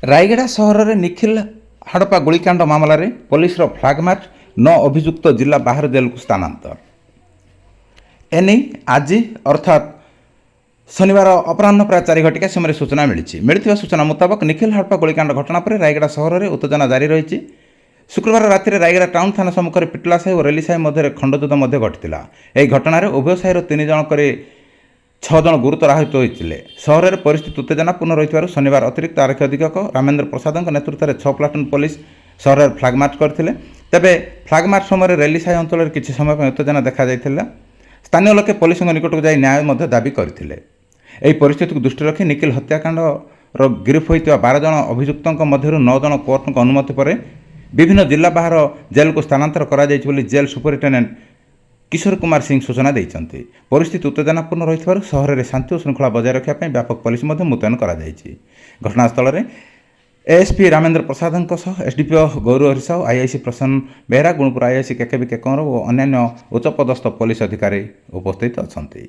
ରାୟଗଡ଼ା ସହରରେ ନିଖିଲ ହାଡ଼ପା ଗୁଳିକାଣ୍ଡ ମାମଲାରେ ପୋଲିସର ଫ୍ଲାଗମାର୍ଚ୍ଚ 9 ଅଭିଯୁକ୍ତ ଜିଲ୍ଲା ବାହାର ଜେଲକୁ ସ୍ଥାନାନ୍ତର। ଏନେଇ ଆଜି ଅର୍ଥାତ୍ ଶନିବାର ଅପରାହ୍ନ ପ୍ରାୟ 4 ଘଟିକା ସମୟରେ ସୂଚନା ମିଳିଛି। ମିଳିଥିବା ସୂଚନା ମୁତାବକ ନିଖିଲ ହାଡ଼ପା ଗୁଳିକାଣ୍ଡ ଘଟଣା ପରେ ରାୟଗଡ଼ା ସହରରେ ଉତ୍ତେଜନା ଜାରି ରହିଛି। ଶୁକ୍ରବାର ରାତିରେ ରାୟଗଡ଼ା ଟାଉନ୍ ଥାନା ସମ୍ମୁଖରେ ପିଟଲା ସାହି ଓ ରେଲି ସାହି ମଧ୍ୟରେ ଖଣ୍ଡଯୁଦ୍ଧ ମଧ୍ୟ ଘଟିଥିଲା। ଏହି ଘଟଣାରେ ଉଭୟ ସାହିର 3 ଜଣ କରି 6 ଜଣ ଗୁରୁତର ଆହତ ହୋଇଥିଲେ। ସହରରେ ପରିସ୍ଥିତି ଉତ୍ତେଜନାପୂର୍ଣ୍ଣ ରହିଥିବାରୁ ଶନିବାର ଅତିରିକ୍ତ ଆରକ୍ଷୀ ଅଧୀକ୍ଷକ ରାମେନ୍ଦ୍ର ପ୍ରସାଦଙ୍କ ନେତୃତ୍ୱରେ 6 ପ୍ଲାଟୁନ୍ ପୋଲିସ ସହରରେ ଫ୍ଲାଗମାର୍ଚ୍ଚ କରିଥିଲେ। ତେବେ ଫ୍ଲାଗମାର୍ଚ୍ଚ ସମୟରେ ରେଲି ସାହି ଅଞ୍ଚଳରେ କିଛି ସମୟ ପାଇଁ ଉତ୍ତେଜନା ଦେଖାଯାଇଥିଲା। ସ୍ଥାନୀୟ ଲୋକେ ପୋଲିସଙ୍କ ନିକଟକୁ ଯାଇ ନ୍ୟାୟ ମଧ୍ୟ ଦାବି କରିଥିଲେ। ଏହି ପରିସ୍ଥିତିକୁ ଦୃଷ୍ଟିରେ ରଖି ନିଖିଲ ହତ୍ୟାକାଣ୍ଡର ଗିରଫ ହୋଇଥିବା 12 ଜଣ ଅଭିଯୁକ୍ତଙ୍କ ମଧ୍ୟରୁ 9 ଜଣ କୋର୍ଟଙ୍କ ଅନୁମତି ପରେ ବିଭିନ୍ନ ଜିଲ୍ଲା ବାହାର ଜେଲକୁ ସ୍ଥାନାନ୍ତର କରାଯାଇଛି ବୋଲି ଜେଲ୍ ସୁପରିଟେଣ୍ଡେଣ୍ଟ କିଶୋର କୁମାର ସିଂ ସୂଚନା ଦେଇଛନ୍ତି। ପରିସ୍ଥିତି ଉତ୍ତେଜନାପୂର୍ଣ୍ଣ ରହିଥିବାରୁ ସହରରେ ଶାନ୍ତି ଓ ଶୃଙ୍ଖଳା ବଜାୟ ରଖିବା ପାଇଁ ବ୍ୟାପକ ପୋଲିସ ମଧ୍ୟ ମୁତୟନ କରାଯାଇଛି। ଘଟଣାସ୍ଥଳରେ ଏଏସ୍ପି ରାମେନ୍ଦ୍ର ପ୍ରସାଦଙ୍କ ସହ ଏସ୍ଡିପିଓ ଗୌରହରି ସାହୁ, ଆଇଆଇସି ପ୍ରସନ୍ନ ବେହେରା, ଗୁଣପୁର ଆଇଆଇସି କେକେବି କେକଁର ଓ ଅନ୍ୟାନ୍ୟ ଉଚ୍ଚପଦସ୍ଥ ପୋଲିସ ଅଧିକାରୀ ଉପସ୍ଥିତ ଅଛନ୍ତି।